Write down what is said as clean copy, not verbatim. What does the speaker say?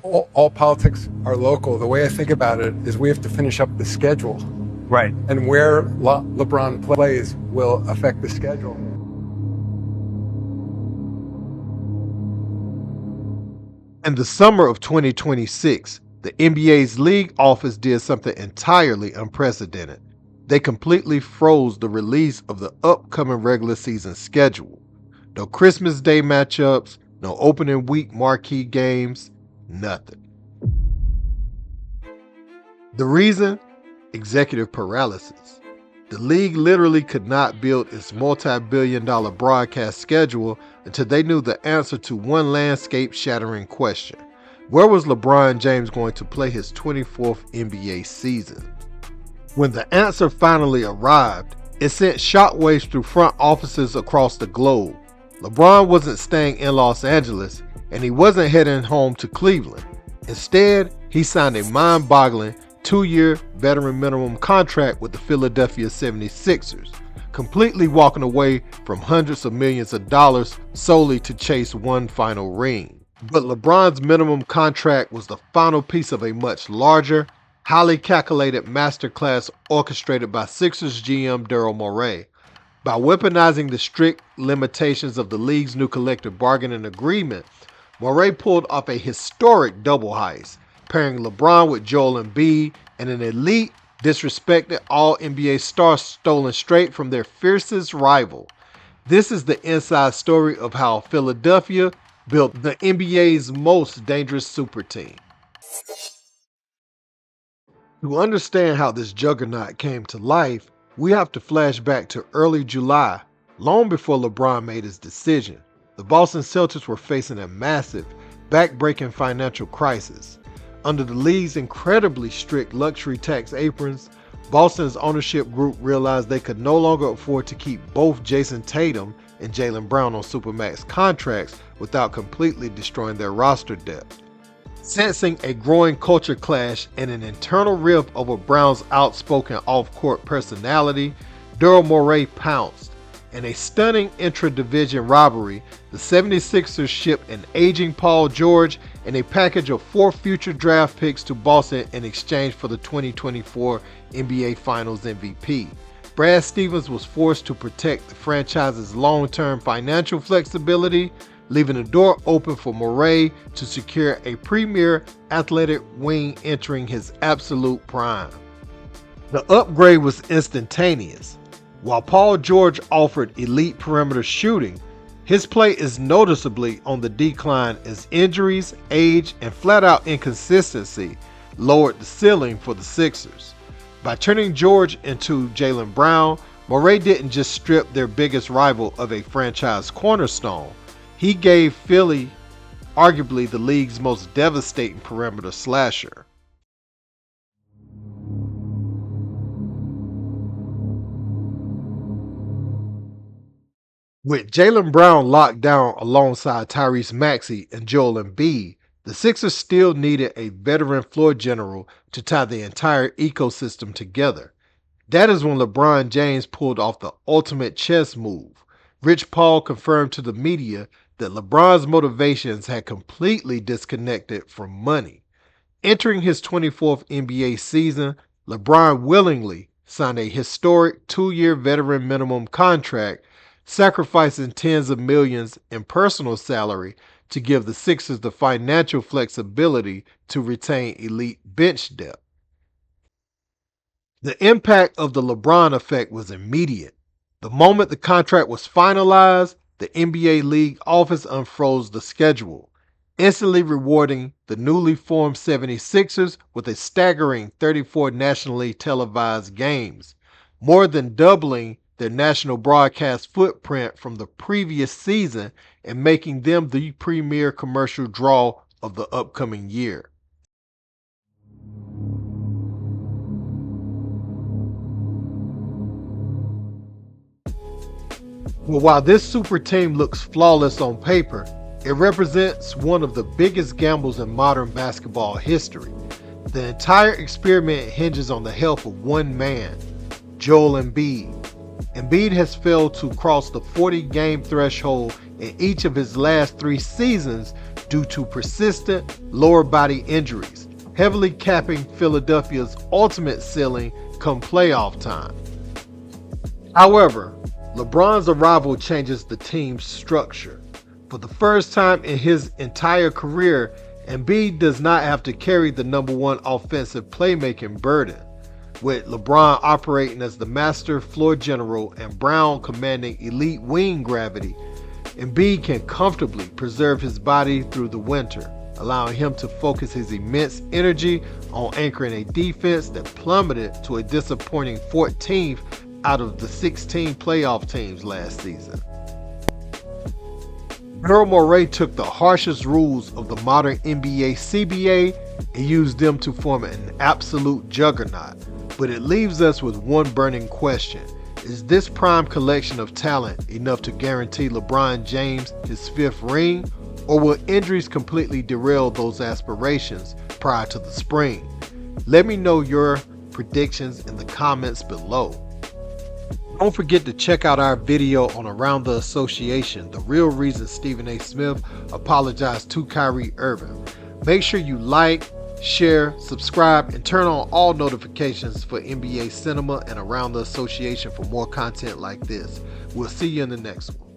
all politics are local. The way I think about it is we have to finish up the schedule. Right. And where LeBron plays will affect the schedule. In the summer of 2026, the NBA's league office did something entirely unprecedented. They completely froze the release of the upcoming regular season schedule. No Christmas Day matchups, no opening week marquee games, nothing. The reason? Executive paralysis. The league literally could not build its multi-billion-dollar broadcast schedule until they knew the answer to one landscape-shattering question. Where was LeBron James going to play his 24th NBA season? When the answer finally arrived, it sent shockwaves through front offices across the globe. LeBron wasn't staying in Los Angeles, and he wasn't heading home to Cleveland. Instead, he signed a mind-boggling 2-year veteran minimum contract with the Philadelphia 76ers, completely walking away from hundreds of millions of dollars solely to chase one final ring. But LeBron's minimum contract was the final piece of a much larger, highly calculated masterclass orchestrated by Sixers GM Daryl Morey. By weaponizing the strict limitations of the league's new collective bargaining agreement, Morey pulled off a historic double-heist, pairing LeBron with Joel Embiid and an elite, disrespected all-NBA star stolen straight from their fiercest rival. This is the inside story of how Philadelphia built the NBA's most dangerous super team. To understand how this juggernaut came to life, we have to flash back to early July, long before LeBron made his decision. The Boston Celtics were facing a massive, back-breaking financial crisis. Under the league's incredibly strict luxury tax aprons, Boston's ownership group realized they could no longer afford to keep both Jason Tatum and Jaylen Brown on supermax contracts without completely destroying their roster depth. Sensing a growing culture clash and an internal rift over Brown's outspoken off-court personality, Daryl Morey pounced. In a stunning intra-division robbery, the 76ers shipped an aging Paul George and a package of 4 future draft picks to Boston in exchange for the 2024 NBA Finals MVP. Brad Stevens was forced to protect the franchise's long-term financial flexibility, leaving the door open for Morey to secure a premier athletic wing entering his absolute prime. The upgrade was instantaneous. While Paul George offered elite perimeter shooting, his play is noticeably on the decline as injuries, age, and flat-out inconsistency lowered the ceiling for the Sixers. By turning George into Jaylen Brown, Morey didn't just strip their biggest rival of a franchise cornerstone. He gave Philly arguably the league's most devastating perimeter slasher. With Jaylen Brown locked down alongside Tyrese, Maxey, and Joel Embiid, the Sixers still needed a veteran floor general to tie the entire ecosystem together. That is when LeBron James pulled off the ultimate chess move. Rich Paul confirmed to the media that LeBron's motivations had completely disconnected from money. Entering his 24th NBA season, LeBron willingly signed a historic 2-year veteran minimum contract, sacrificing tens of millions in personal salary to give the Sixers the financial flexibility to retain elite bench depth. The impact of the LeBron effect was immediate. The moment the contract was finalized, the NBA league office unfroze the schedule, instantly rewarding the newly formed 76ers with a staggering 34 nationally televised games, more than doubling their national broadcast footprint from the previous season and making them the premier commercial draw of the upcoming year. Well, while this super team looks flawless on paper, it represents one of the biggest gambles in modern basketball history. The entire experiment hinges on the health of one man, Joel Embiid. Embiid has failed to cross the 40-game threshold in each of his last 3 seasons due to persistent lower body injuries, heavily capping Philadelphia's ultimate ceiling come playoff time. However, LeBron's arrival changes the team's structure. For the first time in his entire career, Embiid does not have to carry the #1 offensive playmaking burden. With LeBron operating as the master floor general and Brown commanding elite wing gravity, Embiid can comfortably preserve his body through the winter, allowing him to focus his immense energy on anchoring a defense that plummeted to a disappointing 14th out of the 16 playoff teams last season. Daryl Morey took the harshest rules of the modern NBA CBA and used them to form an absolute juggernaut. But it leaves us with one burning question. Is this prime collection of talent enough to guarantee LeBron James his 5th ring, or will injuries completely derail those aspirations prior to the spring? Let me know your predictions in the comments below. Don't forget to check out our video on Around the Association, the real reason Stephen A. Smith apologized to Kyrie Irving. Make sure you like, share, subscribe, and turn on all notifications for NBA Cinema and Around the Association for more content like this. We'll see you in the next one.